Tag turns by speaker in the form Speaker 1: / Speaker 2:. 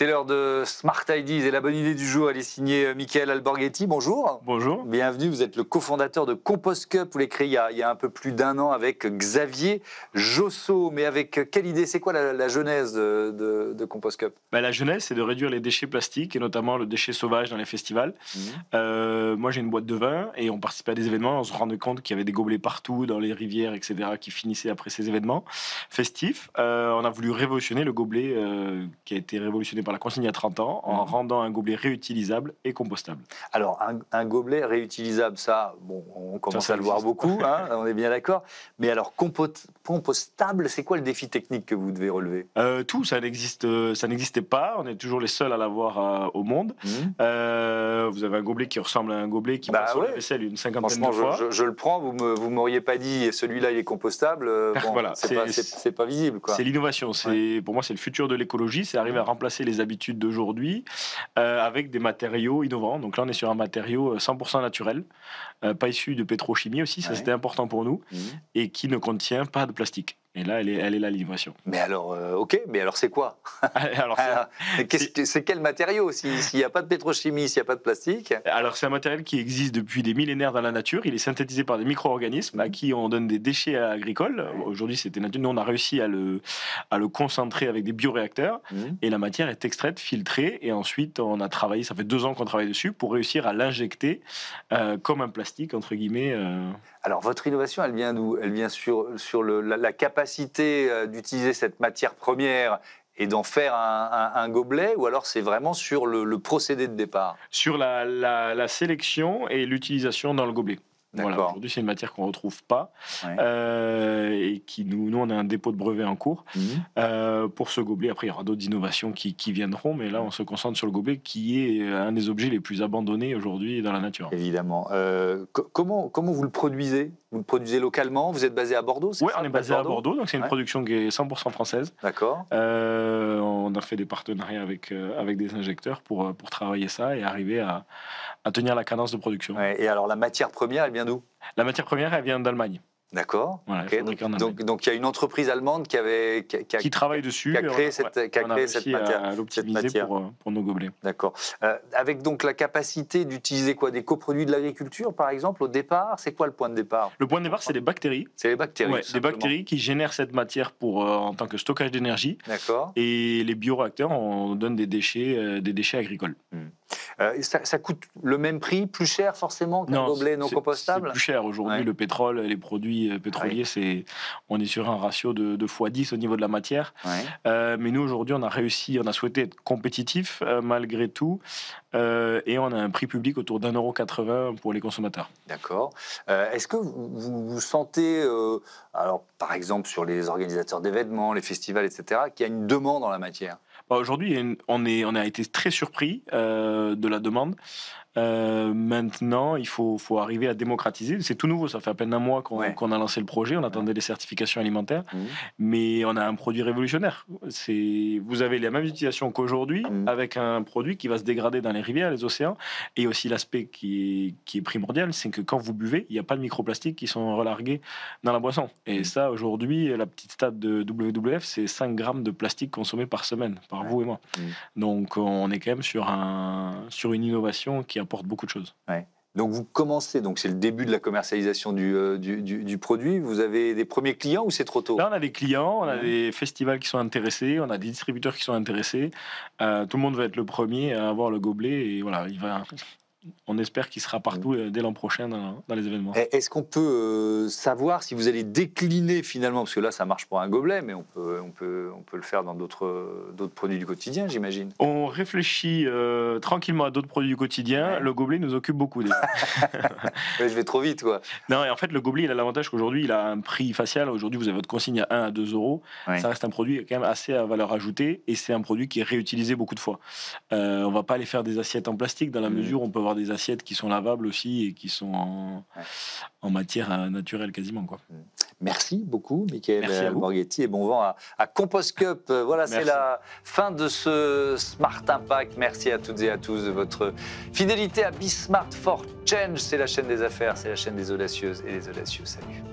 Speaker 1: C'est l'heure de Smart Ideas et la bonne idée du jour, elle est signée Michael Alborghetti. Bonjour.
Speaker 2: Bonjour.
Speaker 1: Bienvenue, vous êtes le cofondateur de Compost Cup. Vous l'avez créé il y a un peu plus d'un an avec Xavier Josso. Mais avec quelle idée? C'est quoi la genèse de Compost Cup?
Speaker 2: La genèse, c'est de réduire les déchets plastiques et notamment le déchet sauvage dans les festivals. Moi, j'ai une boîte de vin et on participait à des événements. On se rendait compte qu'il y avait des gobelets partout, dans les rivières, etc., qui finissaient après ces événements festifs. On a voulu révolutionner le gobelet qui a été révolutionné par la consigne il y a 30 ans en rendant un gobelet réutilisable et compostable.
Speaker 1: Alors, un gobelet réutilisable, ça, bon, on commence à le voir beaucoup, hein, on est bien d'accord. Mais alors, compostable, c'est quoi le défi technique que vous devez relever?
Speaker 2: Tout, ça n'existait pas. On est toujours les seuls à l'avoir au monde. Vous avez un gobelet qui ressemble à un gobelet qui passe sur la vaisselle une cinquantaine de fois.
Speaker 1: Je le prends, vous m'auriez pas dit celui-là il est compostable, bon,
Speaker 2: voilà,
Speaker 1: c'est pas visible, quoi.
Speaker 2: C'est l'innovation, pour moi c'est le futur de l'écologie, c'est arriver à remplacer les habitudes d'aujourd'hui avec des matériaux innovants. Donc là on est sur un matériau 100% naturel, pas issu de pétrochimie aussi, ça c'était important pour nous, et qui ne contient pas de plastique. Et là, elle est là l'innovation.
Speaker 1: Mais alors, mais alors c'est quoi? C'est quel matériau s'il n'y a pas de pétrochimie, s'il n'y a pas de plastique?
Speaker 2: Alors, c'est un matériel qui existe depuis des millénaires dans la nature. Il est synthétisé par des micro-organismes à qui on donne des déchets agricoles. Aujourd'hui, c'était nature. Nous, on a réussi à le concentrer avec des bioréacteurs. Et la matière est extraite, filtrée. Et ensuite, on a travaillé, ça fait 2 ans qu'on travaille dessus, pour réussir à l'injecter comme un plastique, entre guillemets.
Speaker 1: Alors, votre innovation, elle vient d'où? Elle vient sur la capacité d'utiliser cette matière première et d'en faire un gobelet, ou alors c'est vraiment sur le procédé de départ?
Speaker 2: Sur la sélection et l'utilisation dans le gobelet. Voilà, aujourd'hui, c'est une matière qu'on ne retrouve pas et qui, nous, on a un dépôt de brevet en cours pour ce gobelet. Après, il y aura d'autres innovations qui viendront, mais là, on se concentre sur le gobelet qui est un des objets les plus abandonnés aujourd'hui dans la nature.
Speaker 1: Évidemment. Comment vous le produisez? Vous le produisez localement? Vous êtes basé à Bordeaux?
Speaker 2: Oui, on est basé à Bordeaux, donc c'est une production qui est 100% française.
Speaker 1: D'accord.
Speaker 2: On a fait des partenariats avec des injecteurs pour travailler ça et arriver à tenir la cadence de production.
Speaker 1: Ouais, et alors, la matière première, elle vient d'où?
Speaker 2: La matière première, elle vient d'Allemagne.
Speaker 1: D'accord.
Speaker 2: Voilà,
Speaker 1: donc il y a une entreprise allemande qui
Speaker 2: travaille dessus,
Speaker 1: qui a créé cette matière.
Speaker 2: À l'optimiser pour nos gobelets.
Speaker 1: D'accord. Avec donc la capacité d'utiliser quoi? Des coproduits de l'agriculture, par exemple, au départ? C'est quoi le point de départ?
Speaker 2: Le point de départ, c'est les bactéries.
Speaker 1: C'est les bactéries.
Speaker 2: Ouais, des bactéries qui génèrent cette matière en tant que stockage d'énergie.
Speaker 1: D'accord.
Speaker 2: Et les bioréacteurs, on donne des déchets agricoles.
Speaker 1: Ça coûte le même prix, plus cher forcément qu'un gobelet non compostable?
Speaker 2: C'est plus cher aujourd'hui. Le pétrole, les produits pétroliers, on est sur un ratio de x10 au niveau de la matière. Mais nous, aujourd'hui, on a souhaité être compétitif malgré tout, et on a un prix public autour d'1,80 € pour les consommateurs.
Speaker 1: D'accord. Est-ce que vous sentez, alors par exemple sur les organisateurs d'événements, les festivals, etc., qu'il y a une demande en la matière?
Speaker 2: Aujourd'hui, on a été très surpris de la demande. Maintenant, il faut arriver à démocratiser. C'est tout nouveau, ça fait à peine un mois qu'on a lancé le projet. On attendait les certifications alimentaires, mais on a un produit révolutionnaire. Vous avez la même utilisation qu'aujourd'hui, avec un produit qui va se dégrader dans les rivières, les océans, et aussi l'aspect qui est primordial, c'est que quand vous buvez, il n'y a pas de microplastiques qui sont relargués dans la boisson. Et ça, aujourd'hui, la petite stat de WWF, c'est 5 grammes de plastique consommés par semaine, par vous et moi. Donc, on est quand même sur une innovation qui apporte beaucoup de choses.
Speaker 1: Donc vous commencez, donc c'est le début de la commercialisation du produit. Vous avez des premiers clients ou c'est trop tôt?
Speaker 2: Là, on a des clients, on a des festivals qui sont intéressés, on a des distributeurs qui sont intéressés. Tout le monde va être le premier à avoir le gobelet et voilà, on espère qu'il sera partout dès l'an prochain dans les événements.
Speaker 1: Est-ce qu'on peut savoir si vous allez décliner finalement, parce que là ça marche pour un gobelet, mais on peut le faire dans d'autres produits du quotidien, j'imagine.
Speaker 2: On réfléchit tranquillement à d'autres produits du quotidien. Le gobelet nous occupe beaucoup déjà.
Speaker 1: Je vais trop vite, quoi.
Speaker 2: Non, et en fait le gobelet il a l'avantage qu'aujourd'hui il a un prix facial. Aujourd'hui vous avez votre consigne à 1 à 2 €. Ça reste un produit quand même assez à valeur ajoutée et c'est un produit qui est réutilisé beaucoup de fois. On va pas aller faire des assiettes en plastique dans la mesure où on peut avoir des assiettes qui sont lavables aussi et qui sont en matière naturelle quasiment, quoi.
Speaker 1: Merci beaucoup, Michael Alborghetti, et bon vent à Compost Cup. Voilà, c'est la fin de ce Smart Impact. Merci à toutes et à tous de votre fidélité à Be Smart for Change. C'est la chaîne des affaires, c'est la chaîne des audacieuses et des audacieux. Salut.